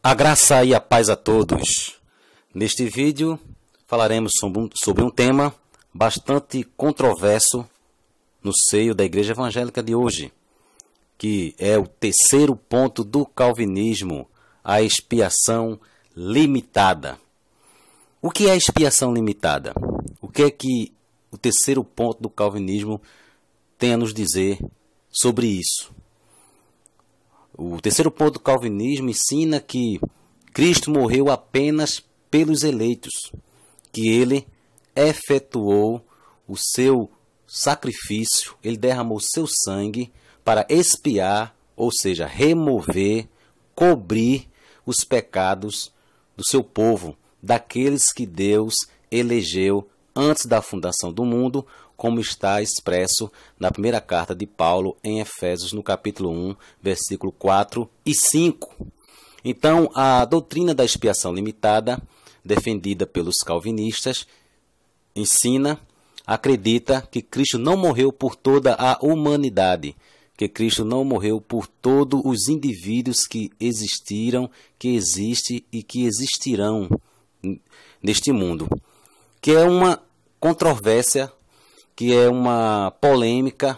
A graça e a paz a todos. Neste vídeo falaremos sobre um tema bastante controverso no seio da Igreja Evangélica de hoje, que é o terceiro ponto do calvinismo, a expiação limitada. O que é a expiação limitada? O que é que o terceiro ponto do calvinismo tem a nos dizer sobre isso? O terceiro ponto do calvinismo ensina que Cristo morreu apenas pelos eleitos, que ele efetuou o seu sacrifício, ele derramou o seu sangue para expiar, ou seja, remover, cobrir os pecados do seu povo, daqueles que Deus elegeu antes da fundação do mundo, como está expresso na primeira carta de Paulo em Efésios, no capítulo 1, versículo 4 e 5. Então, a doutrina da expiação limitada, defendida pelos calvinistas, acredita que Cristo não morreu por toda a humanidade, que Cristo não morreu por todos os indivíduos que existiram, que existem e que existirão neste mundo, que é uma controvérsia, que é uma polêmica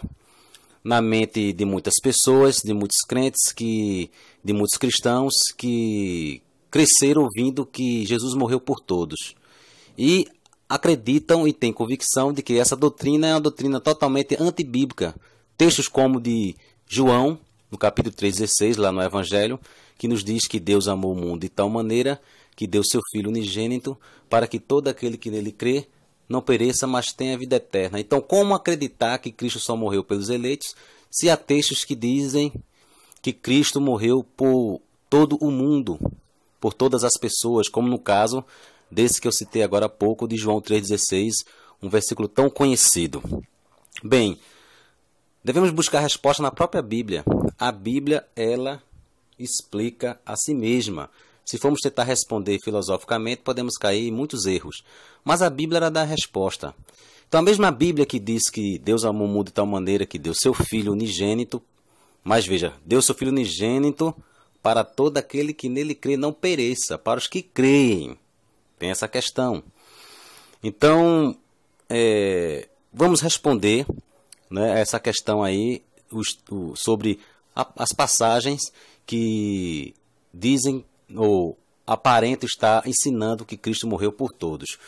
na mente de muitas pessoas, de muitos crentes, de muitos cristãos que cresceram ouvindo que Jesus morreu por todos. E acreditam e têm convicção de que essa doutrina é uma doutrina totalmente antibíblica. Textos como de João, no capítulo 3,16, lá no Evangelho, que nos diz que Deus amou o mundo de tal maneira que deu seu Filho unigênito para que todo aquele que nele crê não pereça, mas tenha vida eterna. Então, como acreditar que Cristo só morreu pelos eleitos, se há textos que dizem que Cristo morreu por todo o mundo, por todas as pessoas, como no caso desse que eu citei agora há pouco, de João 3,16, um versículo tão conhecido. Bem, devemos buscar resposta na própria Bíblia. A Bíblia, ela explica a si mesma. Se formos tentar responder filosoficamente, podemos cair em muitos erros. Mas a Bíblia era dá a resposta. Então, a mesma Bíblia que diz que Deus amou o mundo de tal maneira que deu seu Filho unigênito, mas veja, deu seu Filho unigênito para todo aquele que nele crê não pereça, para os que creem. Tem essa questão. Então, vamos responder, né, essa questão aí sobre as passagens que dizem ou aparenta estar ensinando que Cristo morreu por todos.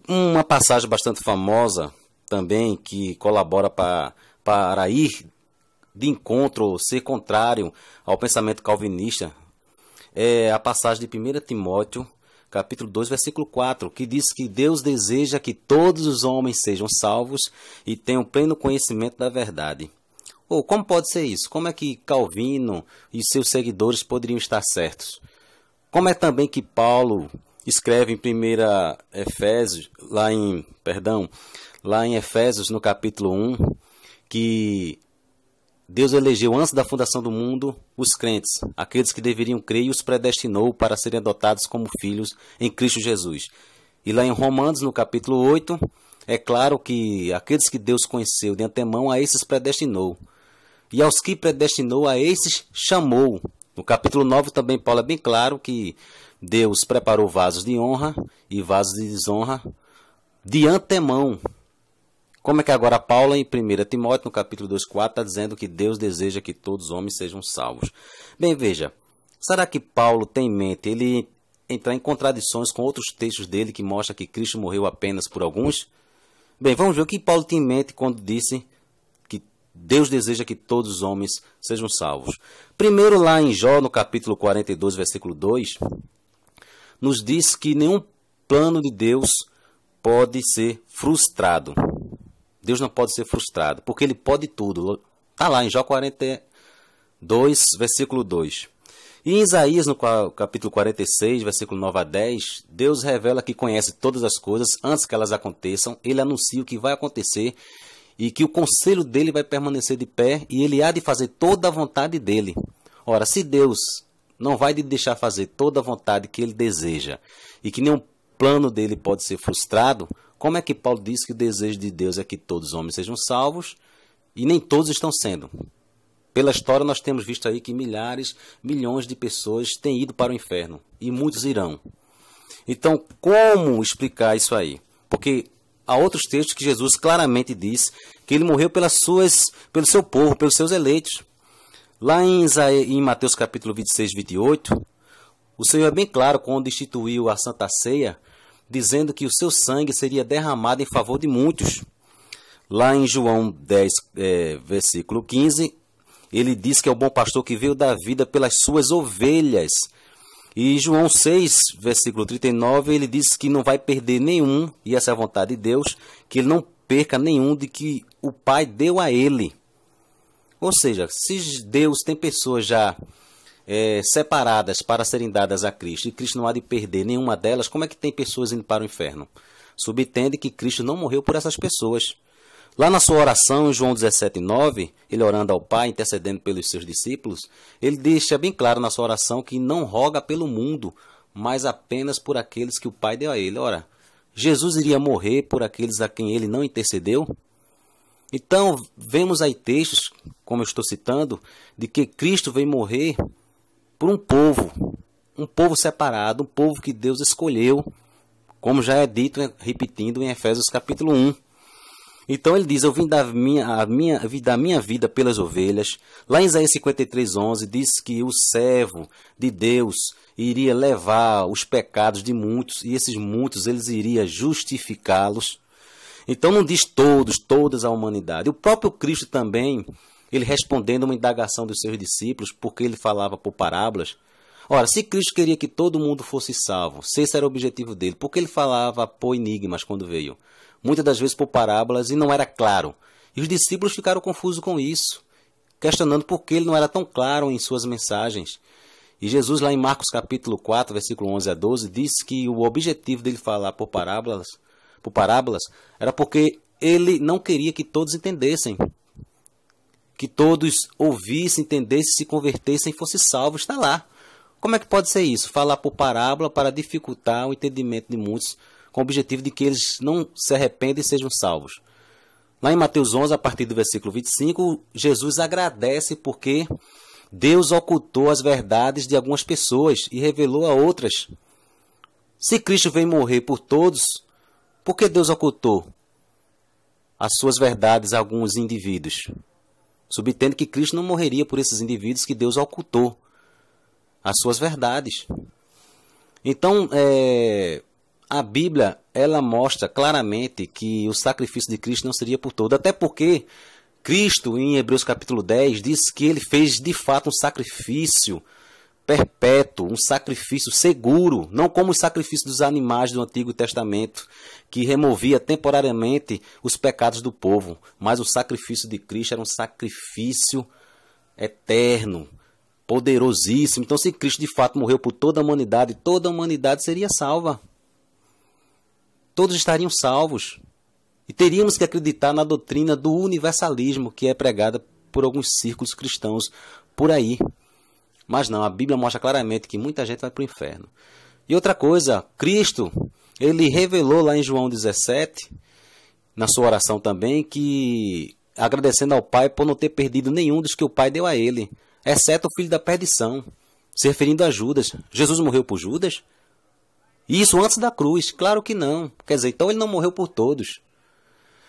Uma passagem bastante famosa também, que colabora para ir de encontro ou ser contrário ao pensamento calvinista, é a passagem de 1 Timóteo, capítulo 2, versículo 4, que diz que Deus deseja que todos os homens sejam salvos e tenham pleno conhecimento da verdade. Ou como pode ser isso? Como é que Calvino e seus seguidores poderiam estar certos? Como é também que Paulo escreve em 1 Efésios, lá em Efésios, no capítulo 1, que Deus elegeu antes da fundação do mundo os crentes, aqueles que deveriam crer, e os predestinou para serem adotados como filhos em Cristo Jesus. E lá em Romanos, no capítulo 8, é claro que aqueles que Deus conheceu de antemão, a esses predestinou. E aos que predestinou, a esses chamou. No capítulo 9 também Paulo é bem claro que Deus preparou vasos de honra e vasos de desonra de antemão. Como é que agora Paulo, em 1 Timóteo, no capítulo 2,4, está dizendo que Deus deseja que todos os homens sejam salvos? Bem, veja, será que Paulo tem em mente ele entrar em contradições com outros textos dele que mostram que Cristo morreu apenas por alguns? Bem, vamos ver o que Paulo tem em mente quando disse que Deus deseja que todos os homens sejam salvos. Primeiro, lá em Jó, no capítulo 42, versículo 2, nos diz que nenhum plano de Deus pode ser frustrado. Deus não pode ser frustrado, porque Ele pode tudo. Está lá em Jó 42, versículo 2. E em Isaías, no capítulo 46, versículo 9 a 10, Deus revela que conhece todas as coisas antes que elas aconteçam. Ele anuncia o que vai acontecer e que o conselho dele vai permanecer de pé e ele há de fazer toda a vontade dele. Ora, se Deus não vai lhe deixar fazer toda a vontade que ele deseja e que nenhum plano dele pode ser frustrado, como é que Paulo diz que o desejo de Deus é que todos os homens sejam salvos e nem todos estão sendo? Pela história nós temos visto aí que milhares, milhões de pessoas têm ido para o inferno e muitos irão. Então, como explicar isso aí? Porque há outros textos que Jesus claramente diz que ele morreu pelo seu povo, pelos seus eleitos. Lá em Mateus capítulo 26, 28, o Senhor é bem claro quando instituiu a Santa Ceia, dizendo que o seu sangue seria derramado em favor de muitos. Lá em João 10, versículo 15, ele diz que é o bom pastor que veio dar vida pelas suas ovelhas. E João 6, versículo 39, ele diz que não vai perder nenhum, e essa é a vontade de Deus, que ele não perca nenhum de que o Pai deu a ele. Ou seja, se Deus tem pessoas já separadas para serem dadas a Cristo, e Cristo não há de perder nenhuma delas, como é que tem pessoas indo para o inferno? Subentende que Cristo não morreu por essas pessoas. Lá na sua oração, em João 17,9, ele orando ao Pai, intercedendo pelos seus discípulos, ele deixa bem claro na sua oração que não roga pelo mundo, mas apenas por aqueles que o Pai deu a ele. Ora, Jesus iria morrer por aqueles a quem ele não intercedeu? Então, vemos aí textos, como eu estou citando, de que Cristo veio morrer por um povo separado, um povo que Deus escolheu, como já é dito, repetindo em Efésios capítulo 1. Então ele diz, eu vim dar minha vida pelas ovelhas. Lá em Isaías 53:11 diz que o servo de Deus iria levar os pecados de muitos, e esses muitos eles iria justificá-los. Então não diz todas a humanidade. O próprio Cristo também, ele respondendo uma indagação dos seus discípulos, porque ele falava por parábolas. Ora, se Cristo queria que todo mundo fosse salvo, se esse era o objetivo dele, por que ele falava por enigmas quando veio? Muitas das vezes por parábolas, e não era claro. E os discípulos ficaram confusos com isso, questionando por que ele não era tão claro em suas mensagens. E Jesus, lá em Marcos capítulo 4, versículo 11 a 12, disse que o objetivo dele falar por parábolas, era porque ele não queria que todos entendessem, que todos ouvissem, entendessem, se convertessem e fossem salvos. Está lá. Como é que pode ser isso? Falar por parábola para dificultar o entendimento de muitos, com o objetivo de que eles não se arrependam e sejam salvos. Lá em Mateus 11, a partir do versículo 25, Jesus agradece porque Deus ocultou as verdades de algumas pessoas e revelou a outras. Se Cristo veio morrer por todos, por que Deus ocultou as suas verdades a alguns indivíduos? Subtendo que Cristo não morreria por esses indivíduos que Deus ocultou as suas verdades. Então, a Bíblia, ela mostra claramente que o sacrifício de Cristo não seria por todo. Até porque Cristo, em Hebreus capítulo 10, diz que ele fez de fato um sacrifício perpétuo, um sacrifício seguro, não como os sacrifícios dos animais do Antigo Testamento, que removia temporariamente os pecados do povo. Mas o sacrifício de Cristo era um sacrifício eterno, poderosíssimo. Então, se Cristo de fato morreu por toda a humanidade seria salva. Todos estariam salvos. E teríamos que acreditar na doutrina do universalismo que é pregada por alguns círculos cristãos por aí. Mas não, a Bíblia mostra claramente que muita gente vai para o inferno. E outra coisa, Cristo, ele revelou lá em João 17, na sua oração também, que agradecendo ao Pai por não ter perdido nenhum dos que o Pai deu a ele, exceto o filho da perdição, se referindo a Judas. Jesus morreu por Judas? Isso antes da cruz? Claro que não. Quer dizer, então ele não morreu por todos.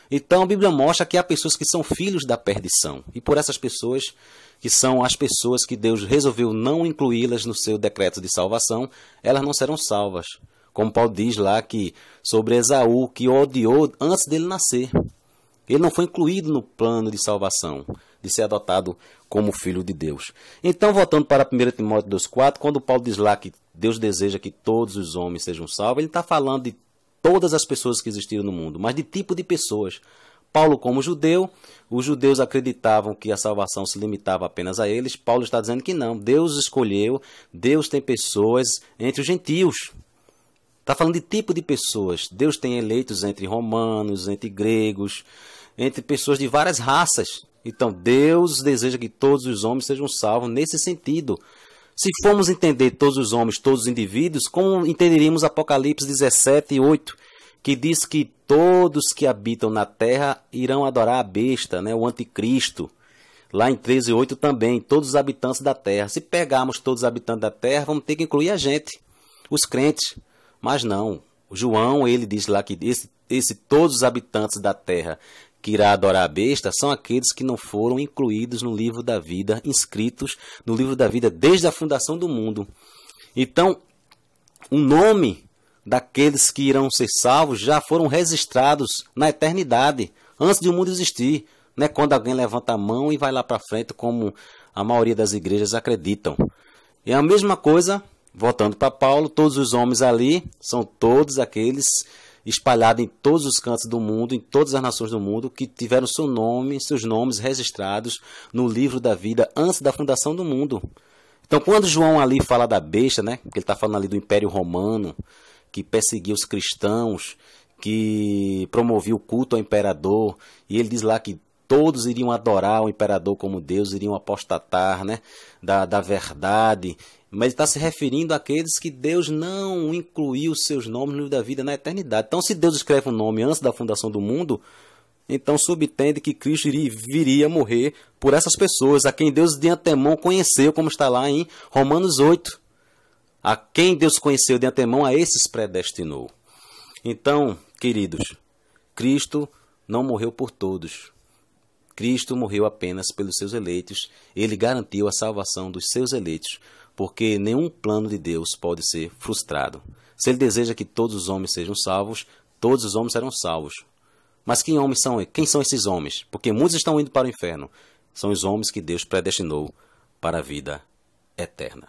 Então a Bíblia mostra que há pessoas que são filhos da perdição. E por essas pessoas, que são as pessoas que Deus resolveu não incluí-las no seu decreto de salvação, elas não serão salvas. Como Paulo diz lá que sobre Esaú, que o odiou antes dele nascer. Ele não foi incluído no plano de salvação, de ser adotado como filho de Deus. Então, voltando para 1 Timóteo 2,4, quando Paulo diz lá que Deus deseja que todos os homens sejam salvos, ele está falando de todas as pessoas que existiram no mundo, mas de tipo de pessoas. Paulo, como judeu, os judeus acreditavam que a salvação se limitava apenas a eles. Paulo está dizendo que não, Deus escolheu, Deus tem pessoas entre os gentios. Está falando de tipo de pessoas. Deus tem eleitos entre romanos, entre gregos, entre pessoas de várias raças. Então, Deus deseja que todos os homens sejam salvos nesse sentido. Se formos entender todos os homens, todos os indivíduos, como entenderíamos Apocalipse 17:8, que diz que todos que habitam na terra irão adorar a besta, o anticristo. Lá em 13:8 também, todos os habitantes da terra. Se pegarmos todos os habitantes da terra, vamos ter que incluir a gente, os crentes. Mas não, João, ele diz lá que todos os habitantes da terra que irá adorar a besta são aqueles que não foram incluídos no livro da vida, inscritos no livro da vida desde a fundação do mundo. Então, o nome daqueles que irão ser salvos já foram registrados na eternidade, antes de o mundo existir. Não é quando alguém levanta a mão e vai lá para frente, como a maioria das igrejas acreditam. E a mesma coisa, voltando para Paulo, todos os homens ali são todos aqueles espalhados em todos os cantos do mundo, em todas as nações do mundo, que tiveram seus nomes registrados no livro da vida antes da fundação do mundo. Então, quando João ali fala da besta, né, que ele está falando ali do Império Romano, que perseguia os cristãos, que promovia o culto ao imperador, e ele diz lá que todos iriam adorar o imperador como Deus, iriam apostatar, né, da verdade. Mas ele está se referindo àqueles que Deus não incluiu seus nomes no livro da vida na eternidade. Então, se Deus escreve um nome antes da fundação do mundo, então subtende que Cristo viria morrer por essas pessoas, a quem Deus de antemão conheceu, como está lá em Romanos 8. A quem Deus conheceu de antemão, a esses predestinou. Então, queridos, Cristo não morreu por todos. Cristo morreu apenas pelos seus eleitos. Ele garantiu a salvação dos seus eleitos, porque nenhum plano de Deus pode ser frustrado. Se ele deseja que todos os homens sejam salvos, todos os homens serão salvos. Mas quem são esses homens? Porque muitos estão indo para o inferno. São os homens que Deus predestinou para a vida eterna.